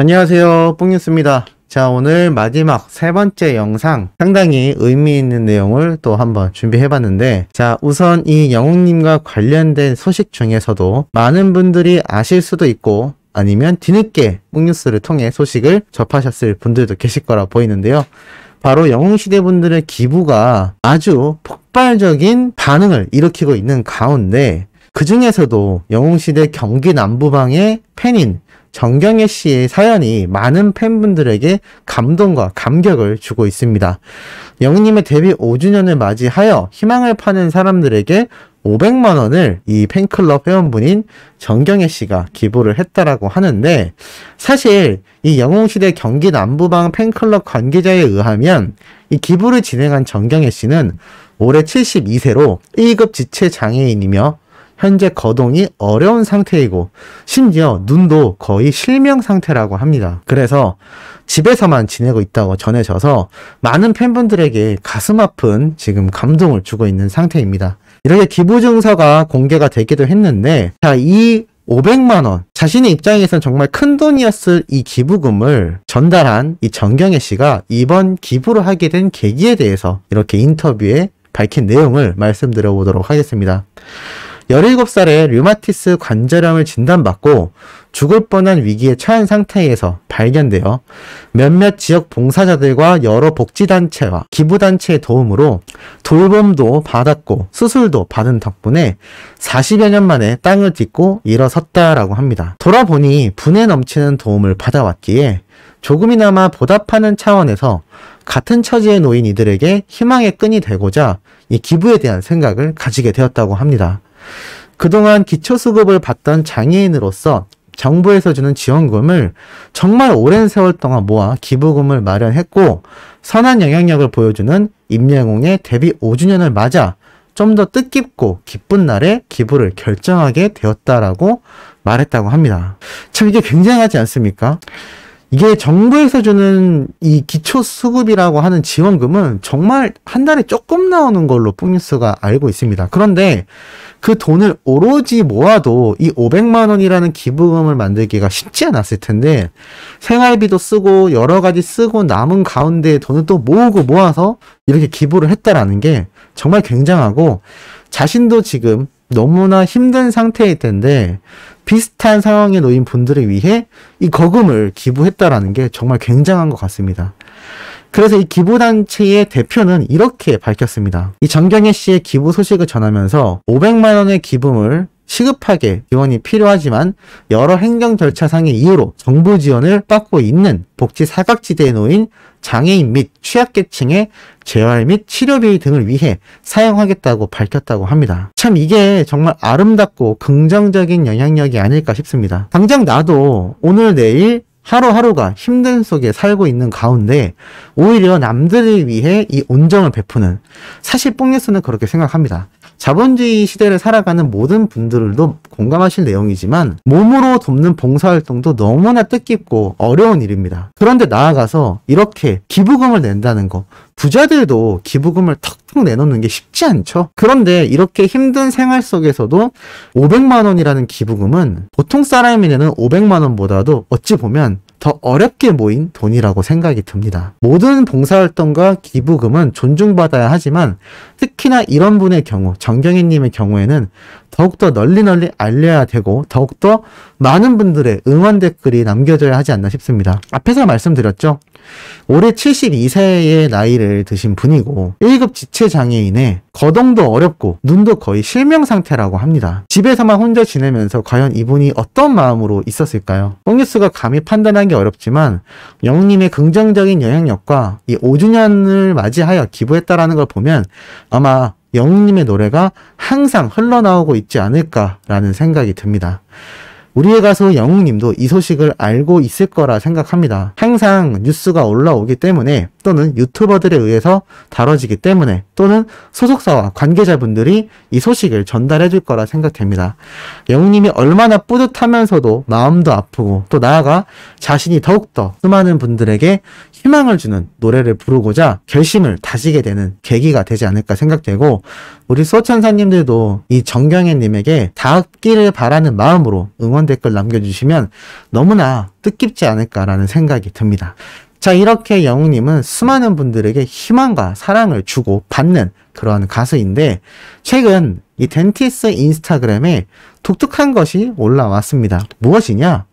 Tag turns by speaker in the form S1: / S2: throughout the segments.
S1: 안녕하세요, 뽕뉴스입니다. 자, 오늘 마지막 세 번째 영상 상당히 의미 있는 내용을 또 한번 준비해봤는데, 자, 우선 이 영웅님과 관련된 소식 중에서도 많은 분들이 아실 수도 있고 아니면 뒤늦게 뽕뉴스를 통해 소식을 접하셨을 분들도 계실 거라 보이는데요. 바로 영웅시대 분들의 기부가 아주 폭발적인 반응을 일으키고 있는 가운데, 그 중에서도 영웅시대 경기 남부방의 팬인 정경혜 씨의 사연이 많은 팬분들에게 감동과 감격을 주고 있습니다. 영웅님의 데뷔 5주년을 맞이하여 희망을 파는 사람들에게 500만 원을 이 팬클럽 회원분인 정경혜 씨가 기부를 했다라고 하는데, 사실 이 영웅시대 경기 남부방 팬클럽 관계자에 의하면 이 기부를 진행한 정경혜 씨는 올해 72세로 1급 지체 장애인이며 현재 거동이 어려운 상태이고 심지어 눈도 거의 실명 상태라고 합니다. 그래서 집에서만 지내고 있다고 전해져서 많은 팬분들에게 가슴 아픈 지금 감동을 주고 있는 상태입니다. 이렇게 기부 증서가 공개가 되기도 했는데, 자, 이 500만 원, 자신의 입장에서는 정말 큰 돈이었을 이 기부금을 전달한 이 정경혜 씨가 이번 기부를 하게 된 계기에 대해서 이렇게 인터뷰에 밝힌 내용을 말씀드려 보도록 하겠습니다. 17살에 류마티스 관절염을 진단받고 죽을 뻔한 위기에 처한 상태에서 발견되어 몇몇 지역 봉사자들과 여러 복지단체와 기부단체의 도움으로 돌봄도 받았고 수술도 받은 덕분에 40여 년 만에 땅을 딛고 일어섰다라고 합니다. 돌아보니 분에 넘치는 도움을 받아왔기에 조금이나마 보답하는 차원에서 같은 처지에 놓인 이들에게 희망의 끈이 되고자 이 기부에 대한 생각을 가지게 되었다고 합니다. 그동안 기초수급을 받던 장애인으로서 정부에서 주는 지원금을 정말 오랜 세월 동안 모아 기부금을 마련했고, 선한 영향력을 보여주는 임영웅의 데뷔 5주년을 맞아 좀 더 뜻깊고 기쁜 날에 기부를 결정하게 되었다라고 말했다고 합니다. 참 이게 굉장하지 않습니까? 이게 정부에서 주는 이 기초수급이라고 하는 지원금은 정말 한 달에 조금 나오는 걸로 뽕뉴스가 알고 있습니다. 그런데 그 돈을 오로지 모아도 이 500만 원이라는 기부금을 만들기가 쉽지 않았을 텐데, 생활비도 쓰고 여러 가지 쓰고 남은 가운데 돈을 또 모으고 모아서 이렇게 기부를 했다라는 게 정말 굉장하고, 자신도 지금 너무나 힘든 상태일 텐데 비슷한 상황에 놓인 분들을 위해 이 거금을 기부했다라는 게 정말 굉장한 것 같습니다. 그래서 이 기부단체의 대표는 이렇게 밝혔습니다. 이 정경혜 씨의 기부 소식을 전하면서 500만 원의 기부금을 시급하게 지원이 필요하지만 여러 행정 절차상의 이유로 정부 지원을 받고 있는 복지 사각지대에 놓인 장애인 및 취약계층의 재활 및 치료비 등을 위해 사용하겠다고 밝혔다고 합니다. 참 이게 정말 아름답고 긍정적인 영향력이 아닐까 싶습니다. 당장 나도 오늘 내일 하루하루가 힘든 속에 살고 있는 가운데 오히려 남들을 위해 이 온정을 베푸는, 사실 뽕뉴스는 그렇게 생각합니다. 자본주의 시대를 살아가는 모든 분들도 공감하실 내용이지만 몸으로 돕는 봉사활동도 너무나 뜻깊고 어려운 일입니다. 그런데 나아가서 이렇게 기부금을 낸다는 거, 부자들도 기부금을 턱턱 내놓는 게 쉽지 않죠. 그런데 이렇게 힘든 생활 속에서도 500만 원이라는 기부금은 보통 사람이 내는 500만 원보다도 어찌 보면 더 어렵게 모인 돈이라고 생각이 듭니다. 모든 봉사활동과 기부금은 존중받아야 하지만 특히나 이런 분의 경우, 정경혜님의 경우에는 더욱더 널리 알려야 되고 더욱더 많은 분들의 응원 댓글이 남겨져야 하지 않나 싶습니다. 앞에서 말씀드렸죠. 올해 72세의 나이를 드신 분이고 1급 지체장애인에 거동도 어렵고 눈도 거의 실명 상태라고 합니다. 집에서만 혼자 지내면서 과연 이분이 어떤 마음으로 있었을까요? 뽕뉴스가 감히 판단하기 어렵지만 영웅님의 긍정적인 영향력과 이 5주년을 맞이하여 기부했다라는 걸 보면 아마 영웅님의 노래가 항상 흘러나오고 있지 않을까라는 생각이 듭니다. 우리의 가수 영웅님도 이 소식을 알고 있을 거라 생각합니다. 항상 뉴스가 올라오기 때문에, 또는 유튜버들에 의해서 다뤄지기 때문에, 또는 소속사와 관계자분들이 이 소식을 전달해 줄 거라 생각됩니다. 영웅님이 얼마나 뿌듯하면서도 마음도 아프고 또 나아가 자신이 더욱더 수많은 분들에게 희망을 주는 노래를 부르고자 결심을 다지게 되는 계기가 되지 않을까 생각되고, 우리 수호천사님들도 이 정경혜님에게 닿기를 바라는 마음으로 응원 응원 댓글 남겨주시면 너무나 뜻깊지 않을까라는 생각이 듭니다. 자, 이렇게 영웅님은 수많은 분들에게 희망과 사랑을 주고 받는 그러한 가수인데, 최근 이 덴티스 인스타그램에 독특한 것이 올라왔습니다. 무엇이냐?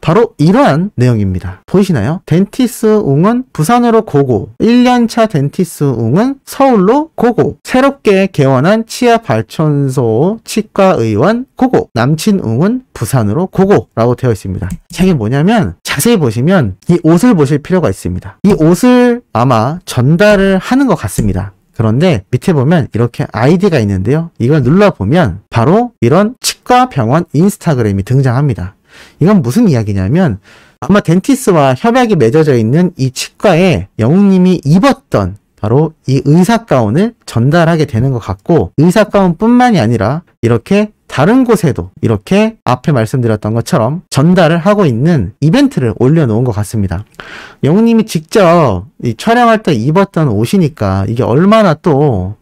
S1: 바로 이러한 내용입니다. 보이시나요? 덴티스 웅은 부산으로 고고, 1년차 덴티스 웅은 서울로 고고, 새롭게 개원한 치아 발전소 치과 의원 고고, 남친 웅은 부산으로 고고 라고 되어 있습니다. 이게 뭐냐면 자세히 보시면 이 옷을 보실 필요가 있습니다. 이 옷을 아마 전달을 하는 것 같습니다. 그런데 밑에 보면 이렇게 아이디가 있는데요. 이걸 눌러보면 바로 이런 치과 병원 인스타그램이 등장합니다. 이건 무슨 이야기냐면 아마 덴티스와 협약이 맺어져 있는 이 치과에 영웅님이 입었던 바로 이 의사 가운을 전달하게 되는 것 같고, 의사 가운뿐만이 아니라 이렇게 다른 곳에도 이렇게 앞에 말씀드렸던 것처럼 전달을 하고 있는 이벤트를 올려놓은 것 같습니다. 영웅님이 직접 이 촬영할 때 입었던 옷이니까 이게 얼마나 또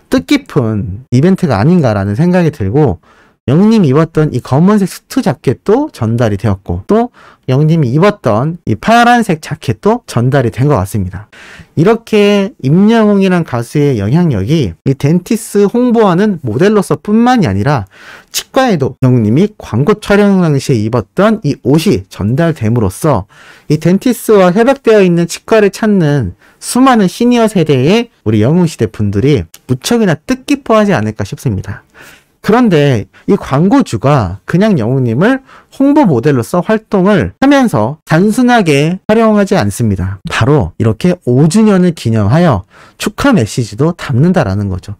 S1: 뜻깊은 이벤트가 아닌가라는 생각이 들고, 영웅님이 입었던 이 검은색 수트 자켓도 전달이 되었고, 또 영웅님이 입었던 이 파란색 자켓도 전달이 된 것 같습니다. 이렇게 임영웅이란 가수의 영향력이 이 덴티스 홍보하는 모델로서 뿐만이 아니라 치과에도 영웅님이 광고 촬영 당시에 입었던 이 옷이 전달됨으로써 이 덴티스와 협약되어 있는 치과를 찾는 수많은 시니어 세대의 우리 영웅시대 분들이 무척이나 뜻깊어하지 않을까 싶습니다. 그런데 이 광고주가 그냥 영웅님을 홍보 모델로서 활동을 하면서 단순하게 활용하지 않습니다. 바로 이렇게 5주년을 기념하여 축하 메시지도 담는다라는 거죠.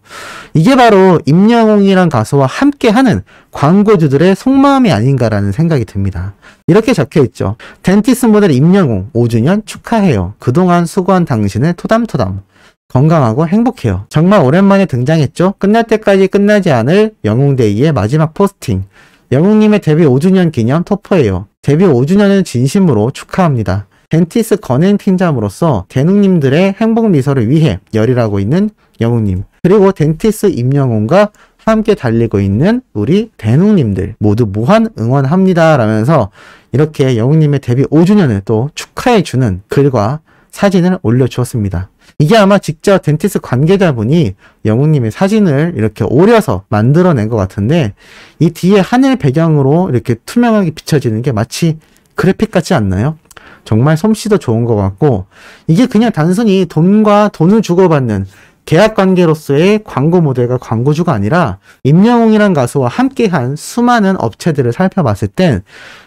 S1: 이게 바로 임영웅이란 가수와 함께하는 광고주들의 속마음이 아닌가라는 생각이 듭니다. 이렇게 적혀있죠. 덴티스 모델 임영웅 5주년 축하해요. 그동안 수고한 당신을 토담토담. 건강하고 행복해요. 정말 오랜만에 등장했죠. 끝날 때까지 끝나지 않을 영웅데이의 마지막 포스팅. 영웅님의 데뷔 5주년 기념 토퍼예요. 데뷔 5주년을 진심으로 축하합니다. 덴티스 건행 팀장으로서 대능님들의 행복 미소를 위해 열일하고 있는 영웅님, 그리고 덴티스 임영웅과 함께 달리고 있는 우리 대능님들 모두 무한 응원합니다 라면서 이렇게 영웅님의 데뷔 5주년을 또 축하해주는 글과 사진을 올려주었습니다. 이게 아마 직접 덴티스 관계자분이 영웅님의 사진을 이렇게 오려서 만들어낸 것 같은데, 이 뒤에 하늘 배경으로 이렇게 투명하게 비춰지는 게 마치 그래픽 같지 않나요? 정말 솜씨도 좋은 것 같고, 이게 그냥 단순히 돈과 돈을 주고받는 계약 관계로서의 광고 모델과 광고주가 아니라 임영웅이란 가수와 함께한 수많은 업체들을 살펴봤을 땐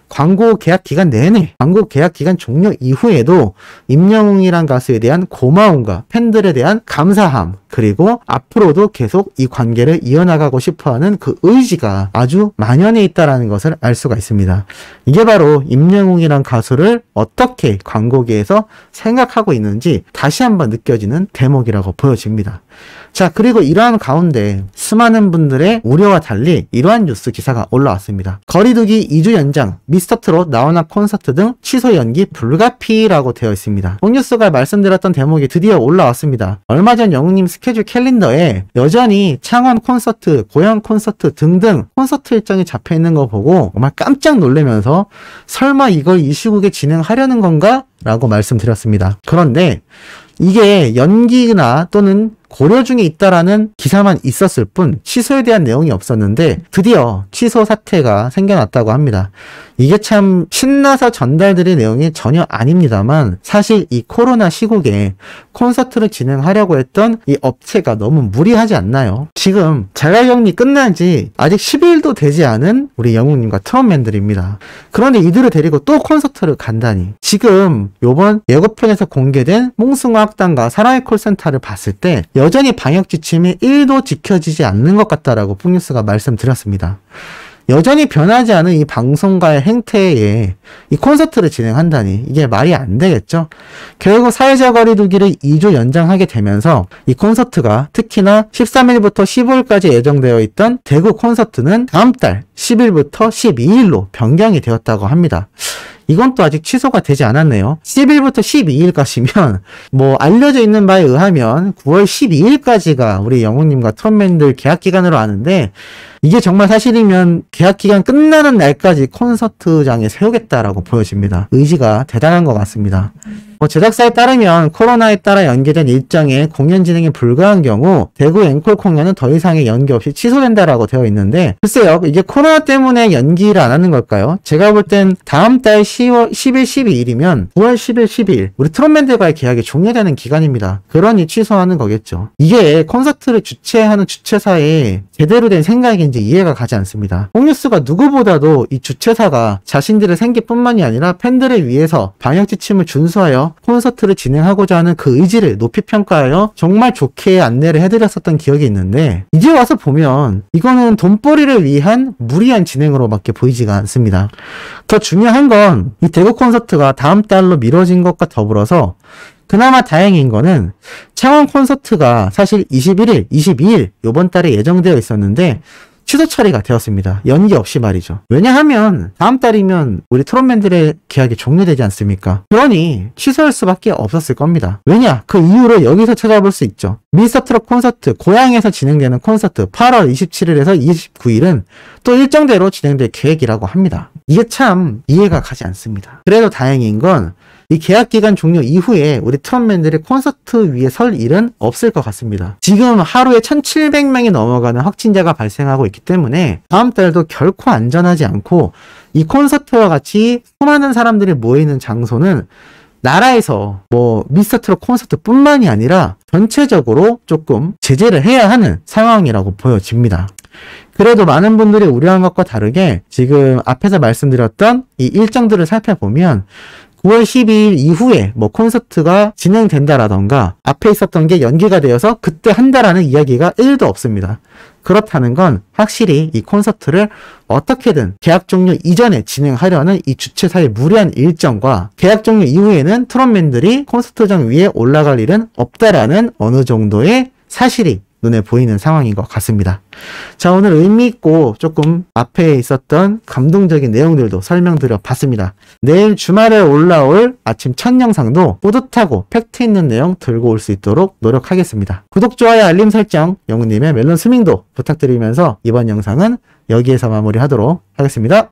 S1: 광고 계약 기간 내내, 광고 계약 기간 종료 이후에도 임영웅이란 가수에 대한 고마움과 팬들에 대한 감사함, 그리고 앞으로도 계속 이 관계를 이어나가고 싶어하는 그 의지가 아주 만연해 있다는 것을 알 수가 있습니다. 이게 바로 임영웅이란 가수를 어떻게 광고계에서 생각하고 있는지 다시 한번 느껴지는 대목이라고 보여집니다. 자, 그리고 이러한 가운데 수많은 분들의 우려와 달리 이러한 뉴스 기사가 올라왔습니다. 거리두기 2주 연장, 미스터트롯 나훈아 콘서트 등 취소 연기 불가피라고 되어 있습니다. 홍뉴스가 말씀드렸던 대목이 드디어 올라왔습니다. 얼마 전 영웅님 스케줄 캘린더에 여전히 창원 콘서트, 고양 콘서트 등등 콘서트 일정이 잡혀있는 거 보고 정말 깜짝 놀라면서 설마 이걸 이 시국에 진행하려는 건가? 라고 말씀드렸습니다. 그런데 이게 연기나 또는 고려 중에 있다라는 기사만 있었을 뿐 취소에 대한 내용이 없었는데 드디어 취소 사태가 생겨났다고 합니다. 이게 참 신나서 전달드릴 내용이 전혀 아닙니다만, 사실 이 코로나 시국에 콘서트를 진행하려고 했던 이 업체가 너무 무리하지 않나요? 지금 자가격리 끝난 지 아직 10일도 되지 않은 우리 영웅님과 트롯맨들입니다. 그런데 이들을 데리고 또 콘서트를 간다니. 지금 요번 예고편에서 공개된 몽숭아학당과 사랑의 콜센터를 봤을 때 여전히 방역 지침이 1도 지켜지지 않는 것 같다라고 풍뉴스가 말씀드렸습니다. 여전히 변하지 않은 이 방송가의 행태에 이 콘서트를 진행한다니 이게 말이 안 되겠죠. 결국 사회적 거리두기를 2주 연장하게 되면서 이 콘서트가 특히나 13일부터 15일까지 예정되어 있던 대구 콘서트는 다음 달 10일부터 12일로 변경이 되었다고 합니다. 이건 또 아직 취소가 되지 않았네요. 10일부터 12일까지면 뭐 알려져 있는 바에 의하면 9월 12일까지가 우리 영웅님과 트롯맨들 계약 기간으로 아는데, 이게 정말 사실이면 계약 기간 끝나는 날까지 콘서트장에 세우겠다라고 보여집니다. 의지가 대단한 것 같습니다. 제작사에 따르면 코로나에 따라 연기된 일정에 공연 진행이 불가한 경우 대구 앵콜 공연은 더 이상의 연기 없이 취소된다라고 되어 있는데, 글쎄요, 이게 코로나 때문에 연기를 안 하는 걸까요? 제가 볼 땐 다음 달 10월 10일, 12일이면 9월 10일, 12일 우리 트롯밴드과의 계약이 종료되는 기간입니다. 그러니 취소하는 거겠죠. 이게 콘서트를 주최하는 주최사의 제대로 된 생각인지 이해가 가지 않습니다. 홍뉴스가 누구보다도 이 주최사가 자신들의 생계뿐만이 아니라 팬들을 위해서 방역 지침을 준수하여 콘서트를 진행하고자 하는 그 의지를 높이 평가하여 정말 좋게 안내를 해드렸었던 기억이 있는데, 이제 와서 보면 이거는 돈벌이를 위한 무리한 진행으로밖에 보이지가 않습니다. 더 중요한 건 이 대구 콘서트가 다음 달로 미뤄진 것과 더불어서 그나마 다행인 거는 창원 콘서트가 사실 21일, 22일 요번 달에 예정되어 있었는데 취소 처리가 되었습니다. 연기 없이 말이죠. 왜냐하면 다음 달이면 우리 트롯맨들의 계약이 종료되지 않습니까? 그러니 취소할 수밖에 없었을 겁니다. 왜냐? 그 이유를 여기서 찾아볼 수 있죠. 미스터트롯 콘서트, 고향에서 진행되는 콘서트 8월 27일에서 29일은 또 일정대로 진행될 계획이라고 합니다. 이게 참 이해가 가지 않습니다. 그래도 다행인 건 이 계약 기간 종료 이후에 우리 트롯맨들이 콘서트 위에 설 일은 없을 것 같습니다. 지금 하루에 1,700명이 넘어가는 확진자가 발생하고 있기 때문에 다음 달도 결코 안전하지 않고, 이 콘서트와 같이 수많은 사람들이 모이는 장소는 나라에서 미스터트롯 콘서트뿐만이 아니라 전체적으로 조금 제재를 해야 하는 상황이라고 보여집니다. 그래도 많은 분들이 우려한 것과 다르게 지금 앞에서 말씀드렸던 이 일정들을 살펴보면 9월 12일 이후에 콘서트가 진행된다라던가 앞에 있었던 게 연기가 되어서 그때 한다라는 이야기가 1도 없습니다. 그렇다는 건 확실히 이 콘서트를 어떻게든 계약 종료 이전에 진행하려는 이 주최사의 무리한 일정과 계약 종료 이후에는 트롯맨들이 콘서트장 위에 올라갈 일은 없다라는 어느 정도의 사실이 눈에 보이는 상황인 것 같습니다. 자, 오늘 의미있고 조금 앞에 있었던 감동적인 내용들도 설명드려 봤습니다. 내일 주말에 올라올 아침 첫 영상도 뿌듯하고 팩트 있는 내용 들고 올 수 있도록 노력하겠습니다. 구독, 좋아요, 알림 설정, 영우님의 멜론 스밍도 부탁드리면서 이번 영상은 여기에서 마무리하도록 하겠습니다.